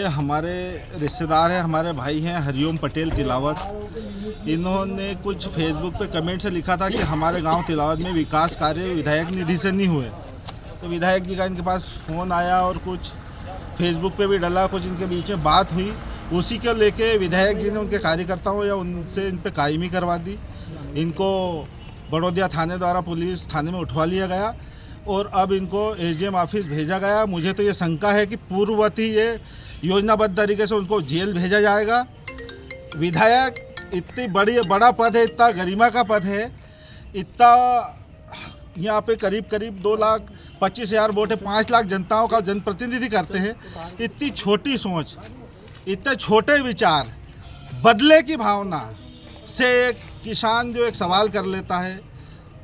हमारे रिश्तेदार हैं, हमारे भाई हैं हरिओम पटेल तिलावत। इन्होंने कुछ फेसबुक पे कमेंट से लिखा था कि हमारे गांव तिलावत में विकास कार्य विधायक निधि से नहीं हुए। तो विधायक जी का इनके पास फ़ोन आया और कुछ फेसबुक पे भी डला, कुछ इनके बीच में बात हुई। उसी को लेके विधायक जी ने उनके कार्यकर्ताओं या उनसे इन पर कायमी करवा दी। इनको बड़ौदिया थाने द्वारा पुलिस थाने में उठवा लिया गया और अब इनको एसडीएम ऑफिस भेजा गया। मुझे तो ये शंका है कि पूर्ववत ही ये योजनाबद्ध तरीके से उनको जेल भेजा जाएगा। विधायक इतनी बड़ा पद है, इतना गरिमा का पद है, इतना यहाँ पे करीब 2,25,000 वोट है, 5 लाख जनताओं का जनप्रतिनिधि करते हैं। इतनी छोटी सोच, इतने छोटे विचार, बदले की भावना से एक किसान जो एक सवाल कर लेता है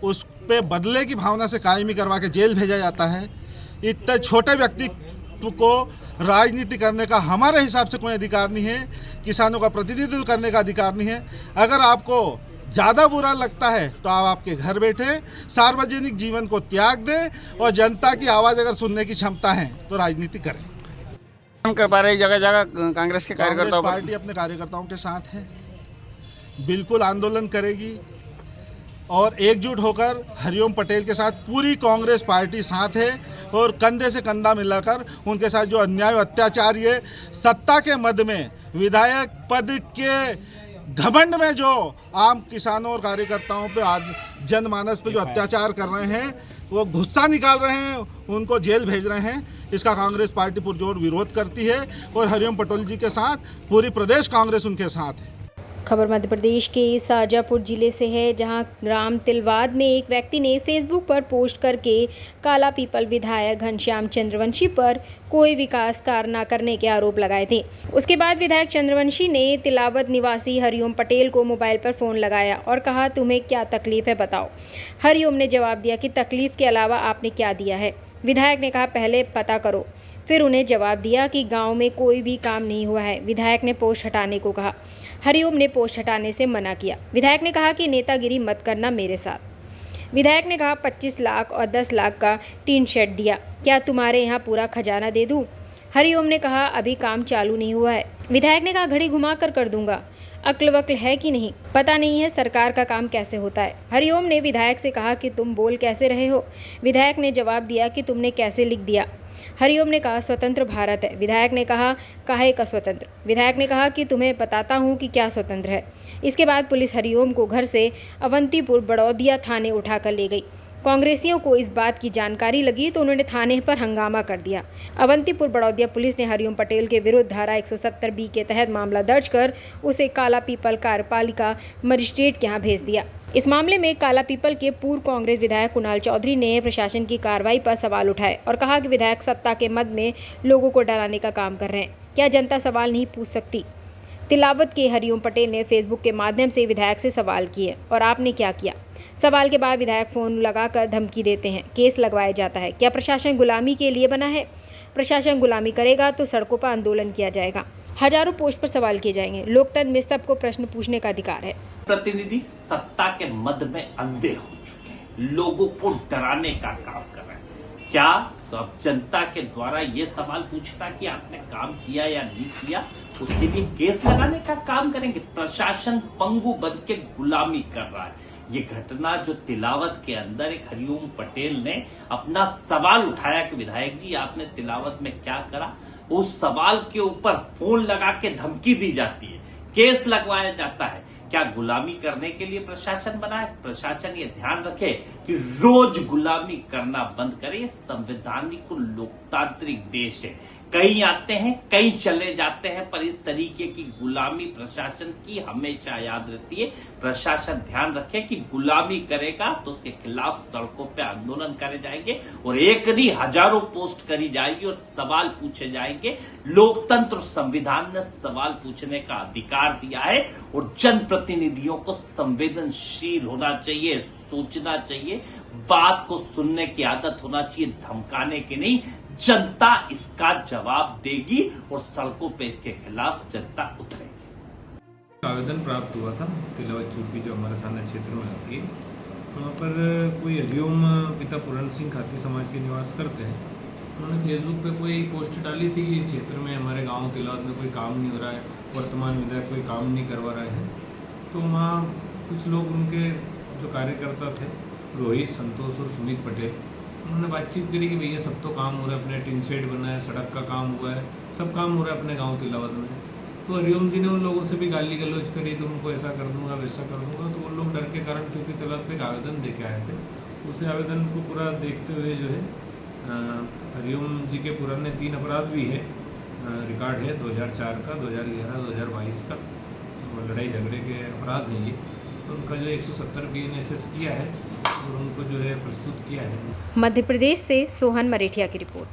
उस पे बदले की भावना से कायमी करवा के जेल भेजा जाता है। इतने छोटे व्यक्तित्व को राजनीति करने का हमारे हिसाब से कोई अधिकार नहीं है, किसानों का प्रतिनिधित्व करने का अधिकार नहीं है। अगर आपको ज़्यादा बुरा लगता है तो आप आपके घर बैठे सार्वजनिक जीवन को त्याग दें और जनता की आवाज़ अगर सुनने की क्षमता है तो राजनीति करें। जगह जगह कांग्रेस के कार्यकर्ताओं पार्टी अपने कार्यकर्ताओं के साथ है, बिल्कुल आंदोलन करेगी और एकजुट होकर हरिओम पटेल के साथ पूरी कांग्रेस पार्टी साथ है और कंधे से कंधा मिलाकर उनके साथ जो अन्याय और अत्याचार ये सत्ता के मद में विधायक पद के घमंड में जो आम किसानों और कार्यकर्ताओं पे जनमानस पे जो अत्याचार कर रहे हैं, वो गुस्सा निकाल रहे हैं, उनको जेल भेज रहे हैं। इसका कांग्रेस पार्टी पुरजोर विरोध करती है और हरिओम पटेल जी के साथ पूरी प्रदेश कांग्रेस उनके साथ है। खबर मध्य प्रदेश के शाजापुर जिले से है, जहां ग्राम तिलवाद में एक व्यक्ति ने फेसबुक पर पोस्ट करके काला पीपल विधायक घनश्याम चंद्रवंशी पर कोई विकास कार्य न करने के आरोप लगाए थे। उसके बाद विधायक चंद्रवंशी ने तिलावत निवासी हरिओम पटेल को मोबाइल पर फ़ोन लगाया और कहा, तुम्हें क्या तकलीफ है बताओ। हरिओम ने जवाब दिया कि तकलीफ के अलावा आपने क्या दिया है। विधायक ने कहा, पहले पता करो। फिर उन्हें जवाब दिया कि गांव में कोई भी काम नहीं हुआ है। विधायक ने पोस्ट हटाने को कहा। हरिओम ने पोस्ट हटाने से मना किया। विधायक ने कहा कि नेतागिरी मत करना मेरे साथ। विधायक ने कहा, 25 लाख और 10 लाख का टीन शेड दिया, क्या तुम्हारे यहाँ पूरा खजाना दे दूँ। हरिओम ने कहा, अभी काम चालू नहीं हुआ है। विधायक ने कहा, घड़ी घुमा कर दूंगा। अक्ल वक्ल है कि नहीं, पता नहीं है सरकार का काम कैसे होता है। हरिओम ने विधायक से कहा कि तुम बोल कैसे रहे हो। विधायक ने जवाब दिया कि तुमने कैसे लिख दिया। हरिओम ने कहा, स्वतंत्र भारत है। विधायक ने कहा, काहे का स्वतंत्र। विधायक ने कहा कि तुम्हें बताता हूं कि क्या स्वतंत्र है। इसके बाद पुलिस हरिओम को घर से अवंतीपुर बड़ौदिया थाने उठाकर ले गई। कांग्रेसियों को इस बात की जानकारी लगी तो उन्होंने थाने पर हंगामा कर दिया। अवंतीपुर बड़ौदिया पुलिस ने हरिओम पटेल के विरुद्ध धारा 170B के तहत मामला दर्ज कर उसे काला पीपल कार्यपालिका मजिस्ट्रेट के यहाँ भेज दिया। इस मामले में काला पीपल के पूर्व कांग्रेस विधायक कुणाल चौधरी ने प्रशासन की कार्रवाई पर सवाल उठाए और कहा कि विधायक सत्ता के मद में लोगों को डराने का काम कर रहे हैं। क्या जनता सवाल नहीं पूछ सकती। तिलावत के हरिओम पटेल ने फेसबुक के माध्यम से विधायक से सवाल किए और आपने क्या किया। सवाल के बाद विधायक फोन लगाकर धमकी देते हैं, केस लगवाया जाता है। क्या प्रशासन गुलामी के लिए बना है। प्रशासन गुलामी करेगा तो सड़कों पर आंदोलन किया जाएगा, हजारों पोस्ट पर सवाल किए जाएंगे। लोकतंत्र में सबको प्रश्न पूछने का अधिकार है। प्रतिनिधि सत्ता के मद में अंधे हो चुके हैं, लोगों को डराने का काम कर रहे हैं। क्या तो अब जनता के द्वारा ये सवाल पूछता कि आपने काम किया या नहीं किया, उसके लिए केस लगाने का काम करेंगे। प्रशासन पंगु बन के गुलामी कर रहा है। ये घटना जो तिलावत के अंदर एक हरिओम पटेल ने अपना सवाल उठाया कि विधायक जी आपने तिलावत में क्या करा, उस सवाल के ऊपर फोन लगा के धमकी दी जाती है, केस लगवाया जाता है। क्या गुलामी करने के लिए प्रशासन बना है। प्रशासन ये ध्यान रखे कि रोज गुलामी करना बंद करे। ये संवैधानिक लोकतांत्रिक देश है, कहीं आते हैं कहीं चले जाते हैं, पर इस तरीके की गुलामी प्रशासन की हमेशा याद रहती है। प्रशासन ध्यान रखे कि गुलामी करेगा तो उसके खिलाफ सड़कों पे आंदोलन करे जाएंगे और एक नहीं हजारों पोस्ट करी जाएगी और सवाल पूछे जाएंगे। लोकतंत्र और संविधान ने सवाल पूछने का अधिकार दिया है और जनप्रतिनिधियों को संवेदनशील होना चाहिए, सोचना चाहिए, बात को सुनने की आदत होना चाहिए, धमकाने की नहीं। जनता इसका जवाब देगी और सड़कों पे इसके खिलाफ जनता उतरेगी। आवेदन प्राप्त हुआ था तिलावत चुरकी जो हमारे थाना क्षेत्र में आती है, वहाँ पर कोई हरिओम पिता पुरन सिंह खाती समाज के निवास करते हैं उन्होंने फेसबुक पे कोई पोस्ट डाली थी कि क्षेत्र में हमारे गांव तिलावत में कोई काम नहीं हो रहा है, वर्तमान विधायक कोई काम नहीं करवा रहे हैं। तो वहाँ कुछ लोग उनके जो कार्यकर्ता थे, रोहित, संतोष और सुमित पटेल, उन्होंने बातचीत करी कि भैया सब तो काम हो रहा है, अपने टिन शेड बना है, सड़क का काम हुआ है, सब काम हो रहा है अपने गाँव तिलावत में। तो हरिओम जी ने उन लोगों से भी गाली गलौज करी, तो उनको ऐसा कर दूंगा वैसा कर दूंगा। तो वो लोग डर के कारण चूँकि तिलावत पे एक आवेदन दे के आए थे, उसे आवेदन को पूरा देखते हुए जो है हरिओम जी के पुराने 3 अपराध भी है, रिकॉर्ड है 2004 का, 2011, 2022 का, लड़ाई झगड़े के अपराध हैं ये। तो उनका जो 170 BNSS किया है और उनको जो है प्रस्तुत किया है। मध्य प्रदेश से सोहन मरेठिया की रिपोर्ट।